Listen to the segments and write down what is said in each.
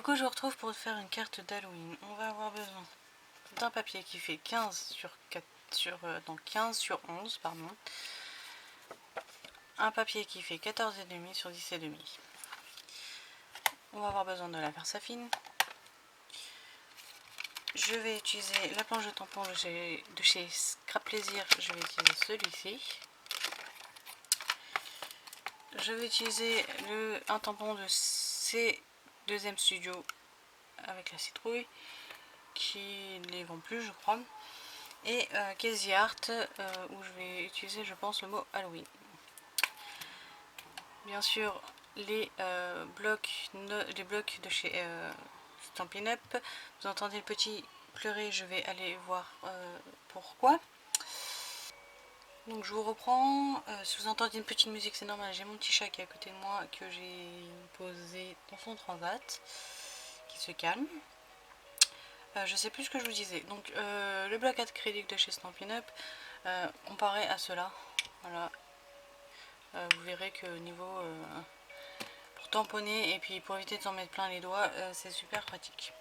coup je vous retrouve pour faire une carte d'Halloween. On va avoir besoin d'un papier qui fait 15 sur 11, pardon. Un papier qui fait 14,5 sur 10,5. On va avoir besoin de la Versafine. Je vais utiliser la planche de tampon de chez Scrap Plaisir. Je vais utiliser celui-ci. Je vais utiliser un tampon de C2M Studio avec la citrouille qui ne les vend plus, je crois. Et Casey Art où je vais utiliser, je pense, le mot Halloween. Bien sûr, les blocs de chez Stampin' Up. Vous entendez le petit pleurer, je vais aller voir pourquoi. Donc je vous reprends. Si vous entendez une petite musique, c'est normal, j'ai mon petit chat qui est à côté de moi que j'ai posé dans son transat qui se calme. Je sais plus ce que je vous disais. Donc le bloc acrylique de chez Stampin' Up, comparé à cela, voilà, vous verrez que niveau pour tamponner et puis pour éviter de s'en mettre plein les doigts, c'est super pratique.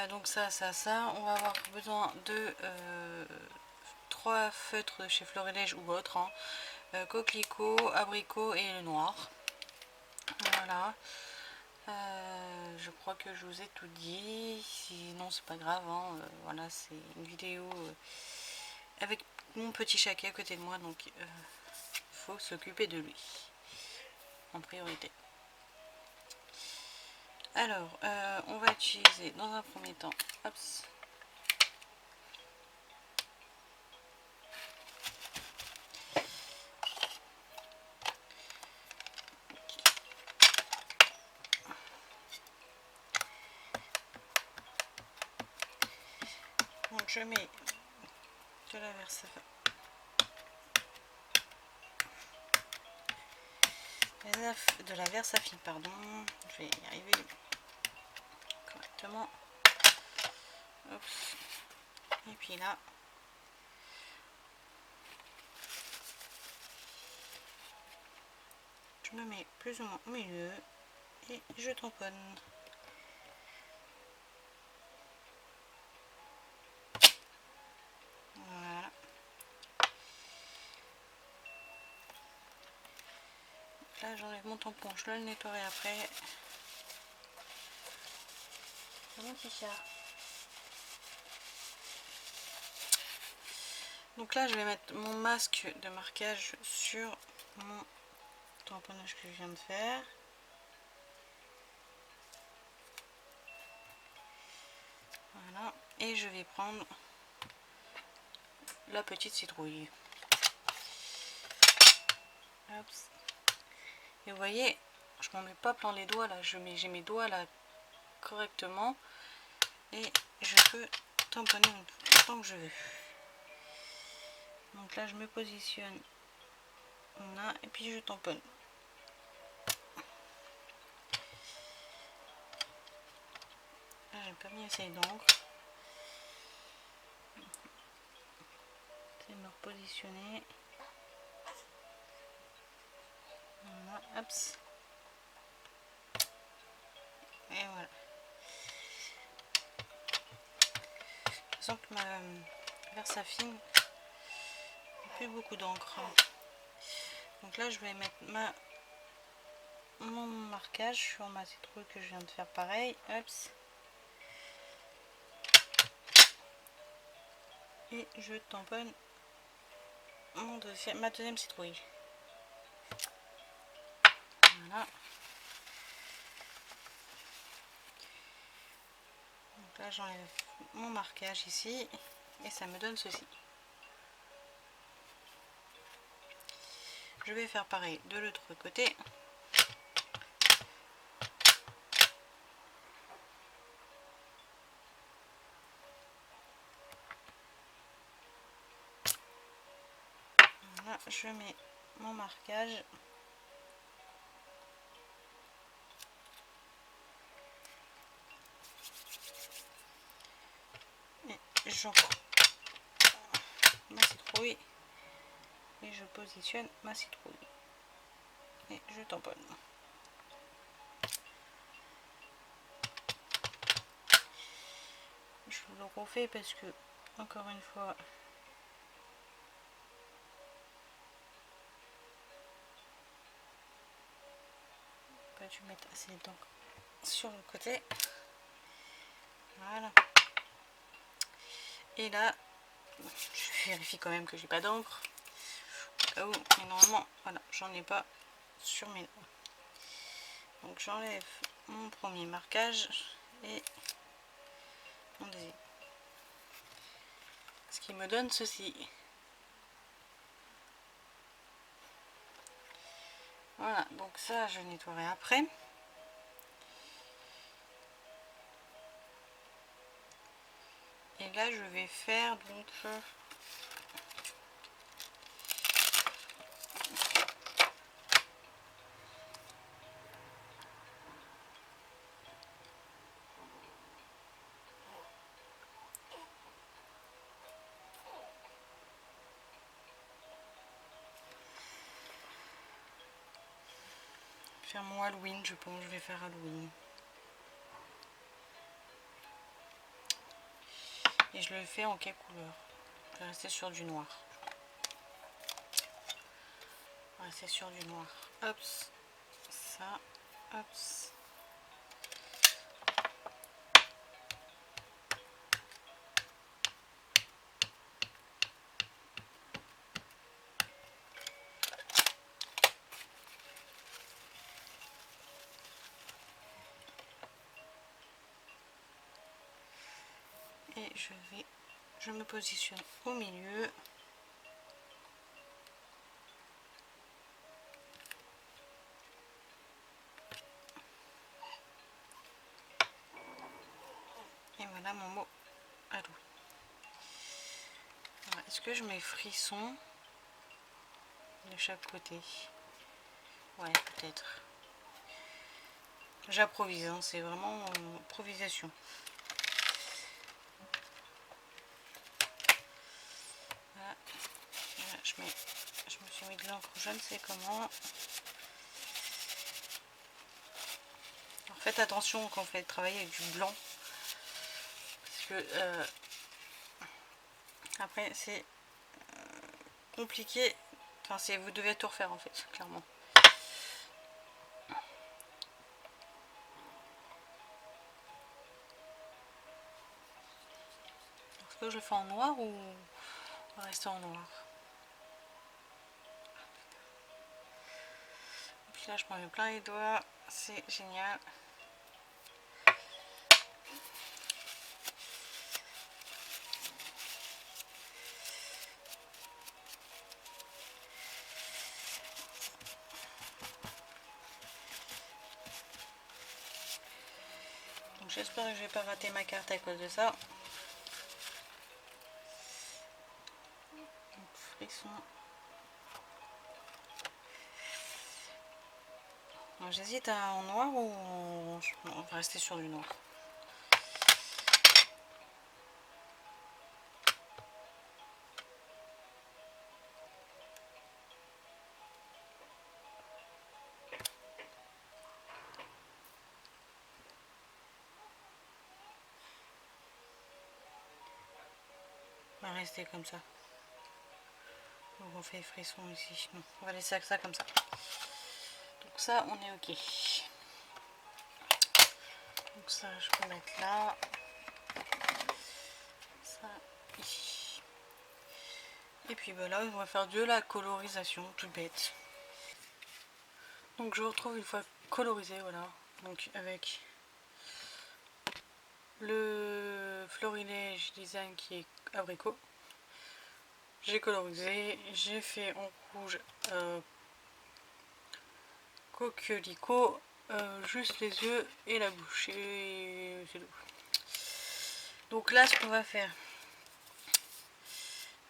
Donc ça, on va avoir besoin de 3 feutres de chez Florilège ou autre, hein. Coquelicot, abricot et le noir. Voilà. Je crois que je vous ai tout dit, sinon c'est pas grave, hein. Voilà, c'est une vidéo avec mon petit chat qui est à côté de moi, donc faut s'occuper de lui en priorité. Alors on va utiliser dans un premier temps, hops, donc je mets de la Versafine, pardon, je vais y arriver correctement. Hop. Et puis là, je me mets plus ou moins au milieu et je tamponne. Voilà. Là j'enlève mon tampon, je le nettoierai après. Mon petit chat. Donc là je vais mettre mon masque de marquage sur mon tamponnage que je viens de faire. Voilà. Et je vais prendre la petite citrouille. Hop. Et vous voyez, je m'en mets pas plein les doigts là, j'ai mes doigts là correctement et je peux tamponner autant que je veux. Donc là je me positionne là et puis je tamponne. Là j'ai pas mis assez d'encre. C'est me repositionner. Voilà, hop. Et voilà. Je sens que ma Versafine n'a plus beaucoup d'encre. Donc là je vais mettre mon marquage sur ma citrouille que je viens de faire pareil. Hop. Et je tamponne ma deuxième citrouille. Voilà. Donc là j'enlève mon marquage ici et ça me donne ceci. Je vais faire pareil de l'autre côté. Voilà, je mets mon marquage. Et j'envoie ma citrouille et je positionne ma citrouille et je tamponne. je vous le refais parce que, encore une fois, pas dû mettre assez dedans sur le côté. Voilà. Et là, je vérifie quand même que j'ai pas d'encre. Oh, mais normalement, voilà, j'en ai pas sur mes doigts. Donc j'enlève mon premier marquage et mon deuxième. Ce qui me donne ceci. Voilà, donc ça je nettoierai après. Et là je vais faire donc faire mon Halloween, je pense que je vais faire Halloween. Et je le fais en quelle couleur? Je vais rester sur du noir. On va rester sur du noir. Hop, ça, hop. Et je me positionne au milieu. Et voilà mon mot Halloween. Est-ce que je mets frisson de chaque côté? Ouais, peut-être. J'improvise, hein, c'est vraiment improvisation. Voilà. Voilà, je me suis mis de l'encre, je ne sais comment. Alors, faites attention quand vous faites travailler avec du blanc. Parce que après c'est compliqué. Enfin, vous devez tout refaire en fait, clairement. Est-ce que je le fais en noir ou on va rester en noir? Et puis là je m'en mets plein les doigts, c'est génial. Donc j'espère que je vais pas rater ma carte à cause de ça. Donc, frisson. J'hésite en noir ou on va rester sur du noir. On va rester comme ça. Donc on fait frisson ici. Non, on va laisser ça comme ça. Donc ça, on est ok. Donc ça, je peux mettre là. Ça, ici. Et puis ben là, on va faire de la colorisation, tout bête. Donc je vous retrouve une fois colorisé, voilà. Donc avec le florilège design qui est abricot. J'ai colorisé, j'ai fait en rouge coquelicot, juste les yeux et la bouche, et c'est tout. Donc là, ce qu'on va faire,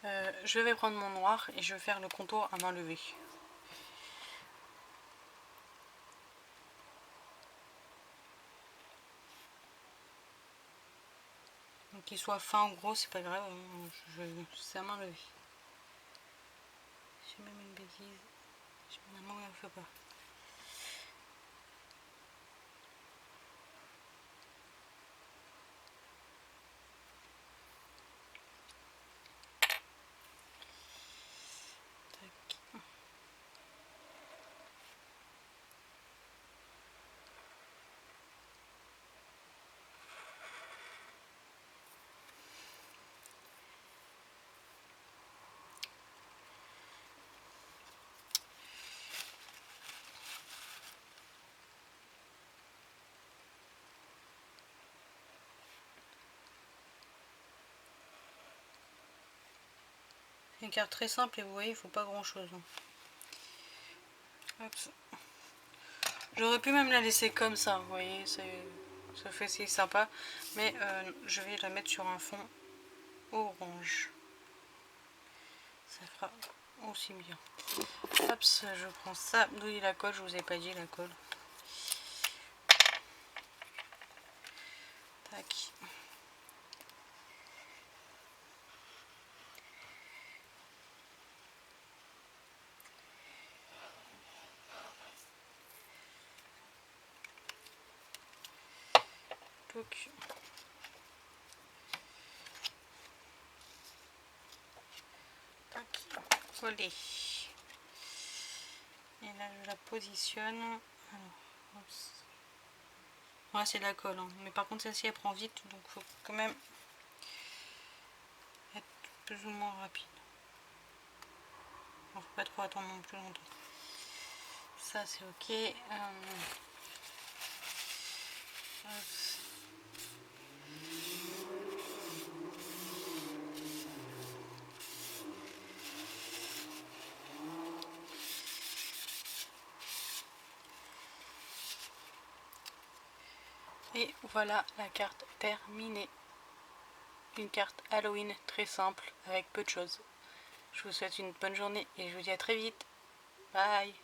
je vais prendre mon noir et je vais faire le contour à main levée. Donc qu'il soit fin ou gros, c'est pas grave, c'est à main levée. J'ai même une bêtise, finalement elle ne fait pas. une carte très simple et vous voyez, il faut pas grand chose. J'aurais pu même la laisser comme ça, vous voyez, ça fait si sympa. Mais je vais la mettre sur un fond orange. Ça fera aussi bien. Hop, je prends ça. D'où il la colle, je vous ai pas dit la colle. Tac. Donc, tac, collé. Et là, je la positionne. Alors, ouais, c'est de la colle, hein. Mais par contre, celle-ci, elle prend vite, donc il faut quand même être plus ou moins rapide. Il ne faut pas trop attendre non plus longtemps. Ça, c'est ok. Et voilà la carte terminée. Une carte Halloween très simple avec peu de choses. Je vous souhaite une bonne journée et je vous dis à très vite. Bye.